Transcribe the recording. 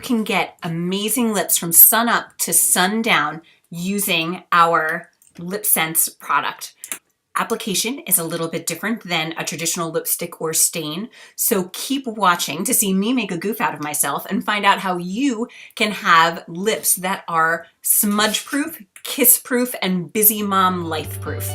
can get amazing lips from sun up to sundown using our LipSense product. Application is a little bit different than a traditional lipstick or stain, so keep watching to see me make a goof out of myself and find out how you can have lips that are smudge proof, kiss proof, and busy mom life proof.